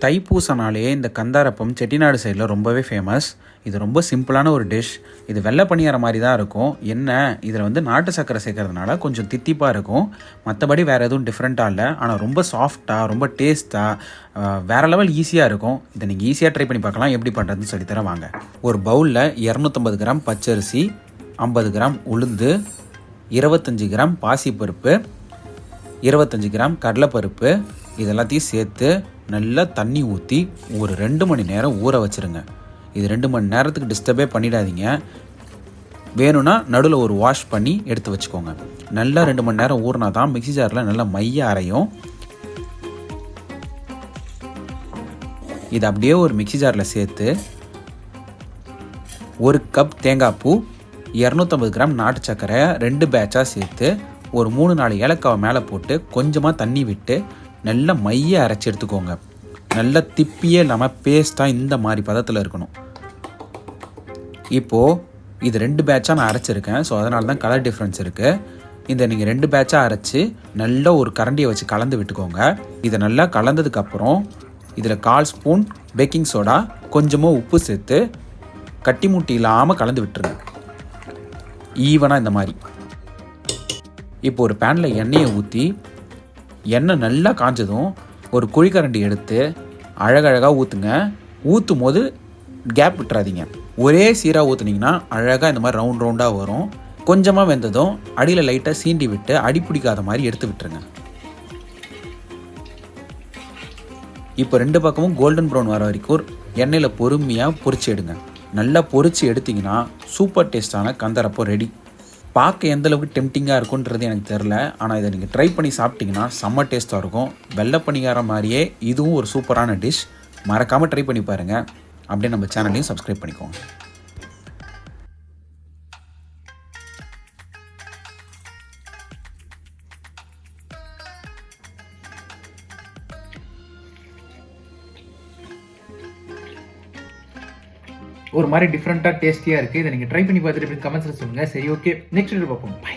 தைப்பூசனாலே இந்த கந்தாரப்பம் செட்டிநாடு சைடில் ரொம்பவே ஃபேமஸ். இது ரொம்ப சிம்பிளான ஒரு டிஷ். இது வெள்ளை பணியார மாதிரி தான் இருக்கும். என்ன இதில் வந்து நாட்டு சர்க்கரை சேர்க்கறதுனால கொஞ்சம் தித்திப்பாக இருக்கும். மற்றபடி வேறு எதுவும் டிஃப்ரெண்ட்டாக இல்லை. ஆனால் ரொம்ப சாஃப்டாக, ரொம்ப டேஸ்ட்டாக, வேறு லெவல் ஈஸியாக இருக்கும். இதை நீங்கள் ஈஸியாக ட்ரை பண்ணி பார்க்கலாம். எப்படி பண்ணுறதுன்னு சொல்லித்தரேன் வாங்க. ஒரு பவுலில் 250 கிராம் பச்சரிசி, 50 கிராம் உளுந்து, 25 கிராம் பாசிப்பருப்பு, 25 கிராம் கடலைப்பருப்பு இதெல்லாத்தையும் சேர்த்து நல்லா தண்ணி ஊற்றி ஒரு 2 மணி நேரம் ஊற வச்சுருங்க. இது 2 மணி நேரத்துக்கு டிஸ்டர்பே பண்ணிடாதீங்க. வேணும்னா நடுவில் ஒரு வாஷ் பண்ணி எடுத்து வச்சுக்கோங்க. நல்லா 2 மணி நேரம் ஊறினா தான் மிக்ஸி ஜாரில் நல்லா மைய அரையும். இது அப்படியே ஒரு மிக்ஸி ஜாரில் சேர்த்து 1 கப் தேங்காய் பூ, 250 கிராம் நாட்டு சர்க்கரை 2 பேட்சாக சேர்த்து ஒரு 3-4 ஏலக்காவை மேலே போட்டு கொஞ்சமாக தண்ணி விட்டு நல்லா மைய அரைச்சி எடுத்துக்கோங்க. நல்லா திப்பியே இல்லாமல் பேஸ்ட்டாக இந்த மாதிரி பதத்தில் இருக்கணும். இப்போது இது 2 பேட்சாக நான் அரைச்சிருக்கேன். ஸோ அதனால தான் கலர் டிஃப்ரென்ஸ் இருக்குது. இதை நீங்கள் 2 பேட்சாக அரைச்சி நல்லா ஒரு கரண்டியை வச்சு கலந்து விட்டுக்கோங்க. இதை நல்லா கலந்ததுக்கப்புறம் இதில் 1/4 ஸ்பூன் பேக்கிங் சோடா, கொஞ்சமாக உப்பு சேர்த்து கட்டி முட்டி இல்லாமல் கலந்து விட்டுருங்க. ஈவனாக இந்த மாதிரி. இப்போ ஒரு பேனில் எண்ணெயை ஊற்றி எண்ணெய் நல்லா காஞ்சதும் ஒரு குழிக்கரண்டி எடுத்து அழகழகாக ஊற்றுங்க. ஊற்றும் போது கேப் விட்டுறாதீங்க. ஒரே சீராக ஊற்றுனீங்கன்னா அழகாக இந்த மாதிரி ரவுண்டாக வரும். கொஞ்சமாக வெந்ததும் அடியில் லைட்டாக சீண்டி விட்டு அடி பிடிக்காத மாதிரி எடுத்து விட்டுருங்க. இப்போ 2 பக்கமும் கோல்டன் ப்ரௌன் வர வரைக்கும் எண்ணெயில் பொறுமையாக பொரிச்சு எடுங்க. நல்லா பொரிச்சு எடுத்திங்கன்னா சூப்பர் டேஸ்டான கந்தரப்பம் ரெடி. பார்க்க எந்தளவுக்கு டெம்டிங்காக இருக்குன்றது எனக்கு தெரில. ஆனால் இதை நீங்கள் ட்ரை பண்ணி சாப்பிட்டிங்கன்னா செம்ம டேஸ்ட்டாக இருக்கும். வெள்ளை பணியாரம் மாதிரியே இதுவும் ஒரு சூப்பரான டிஷ். மறக்காமல் ட்ரை பண்ணி பாருங்கள். அப்படியே நம்ம சேனலையும் சப்ஸ்கிரைப் பண்ணிக்கோங்க. ஒரு மாதிரி டிஃப்ரெண்ட்டாக டேஸ்டியாக இருக்குது. இதை நீங்கள் ட்ரை பண்ணி பார்த்துட்டு கமெண்ட்ஸில் சொல்லுங்கள். சரி, ஓகே, நெக்ஸ்ட் வீடியோ பார்ப்போம். பை.